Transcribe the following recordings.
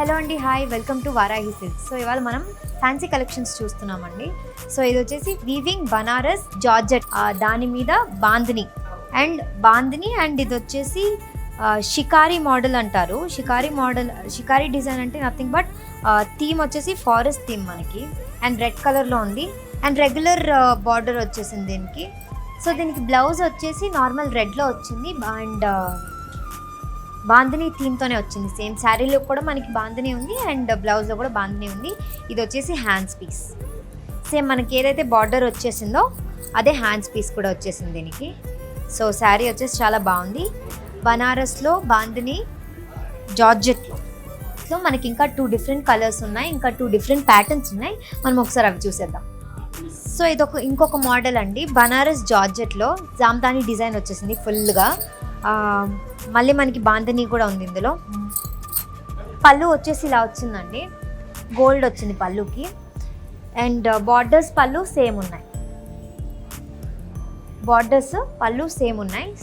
Hello అండి, hi, welcome to Varahi silks. So ఇవాళ మనం ఫ్యాన్సీ కలెక్షన్స్ చూస్తున్నామండి. సో ఇది వచ్చేసి వీవింగ్ బనారస్ జార్జెట్, దాని మీద బాందిని అండ్ ఇది వచ్చేసి షికారీ మోడల్ అంటారు. షికారీ డిజైన్ అంటే నథింగ్ బట్ థీమ్ వచ్చేసి ఫారెస్ట్ థీమ్ మనకి, అండ్ రెడ్ కలర్లో ఉంది, అండ్ రెగ్యులర్ బార్డర్ వచ్చేసింది దీనికి. సో దీనికి బ్లౌజ్ వచ్చేసి నార్మల్ రెడ్లో వచ్చింది, అండ్ బాందిని థీమ్తోనే వచ్చింది. సేమ్ శారీలో కూడా మనకి బాందిని ఉంది, అండ్ బ్లౌజ్లో కూడా బాందిని ఉంది. ఇది వచ్చేసి హ్యాండ్స్ పీస్, సేమ్ మనకి ఏదైతే బార్డర్ వచ్చేసిందో అదే హ్యాండ్స్ పీస్ కూడా వచ్చేసింది దీనికి. సో శారీ వచ్చేసి చాలా బాగుంది. బనారస్లో బాందిని జార్జెట్లో సో మనకి ఇంకా 2 డిఫరెంట్ కలర్స్ ఉన్నాయి, ఇంకా 2 డిఫరెంట్ ప్యాటర్న్స్ ఉన్నాయి. మనం ఒకసారి అవి చూసేద్దాం. సో ఇది ఇంకొక మోడల్ అండి. బనారస్ జార్జెట్లో జామ్దాని డిజైన్ వచ్చేసింది ఫుల్గా. మళ్ళీ మనకి బాందిని కూడా ఉంది ఇందులో. పళ్ళు వచ్చేసి ఇలా వచ్చిందండి, గోల్డ్ వచ్చింది పళ్ళుకి, అండ్ పళ్ళు సేమ్ ఉన్నాయి.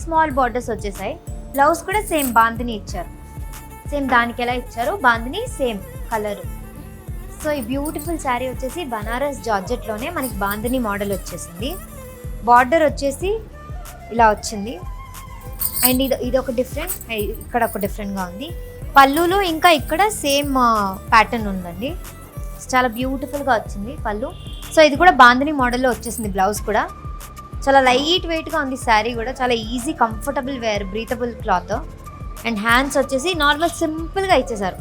స్మాల్ బార్డర్స్ వచ్చేసాయి. బ్లౌజ్ కూడా సేమ్ బాందిని ఇచ్చారు, సేమ్ దానికి ఎలా ఇచ్చారు బాందిని సేమ్ కలర్. సో ఈ బ్యూటిఫుల్ శారీ వచ్చేసి బనారస్ జార్జెట్లోనే మనకి బాందిని మోడల్ వచ్చేసింది. బార్డర్ వచ్చేసి ఇలా వచ్చింది, అండ్ ఇది ఒక డిఫరెంట్, ఇక్కడ ఒక డిఫరెంట్గా ఉంది. పళ్ళులో ఇంకా ఇక్కడ సేమ్ ప్యాటర్న్ ఉందండి. చాలా బ్యూటిఫుల్గా వచ్చింది పళ్ళు. సో ఇది కూడా బాందిని మోడల్లో వచ్చేసింది. బ్లౌజ్ కూడా చాలా లైట్ వెయిట్గా ఉంది. శారీ కూడా చాలా easy, comfortable wear, breathable cloth. And hands వచ్చేసి నార్మల్ సింపుల్గా ఇచ్చేసారు.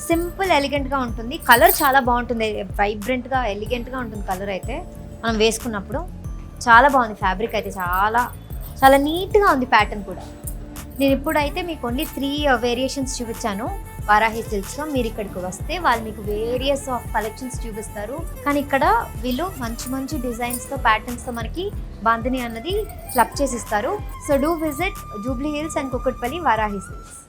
సింపుల్ ఎలిగెంట్గా ఉంటుంది. కలర్ చాలా బాగుంటుంది, వైబ్రెంట్గా ఎలిగెంట్గా ఉంటుంది కలర్ అయితే. మనం వేసుకున్నప్పుడు చాలా బాగుంది. ఫ్యాబ్రిక్ అయితే చాలా చాలా నీట్గా ఉంది. ప్యాటర్న్ కూడా నేను ఇప్పుడైతే మీకు ఓన్లీ 3 వేరియేషన్స్ చూపించాను వారాహి సిల్క్స్లో. మీరు ఇక్కడికి వస్తే వాళ్ళు మీకు వేరియస్ ఆఫ్ కలెక్షన్స్ చూపిస్తారు. కానీ ఇక్కడ వీళ్ళు మంచి మంచి డిజైన్స్తో, ప్యాటర్న్స్తో మనకి బాందిని అన్నది క్లబ్ చేసి ఇస్తారు. So do visit Jubilee hills and Kukatpally Varahi silks.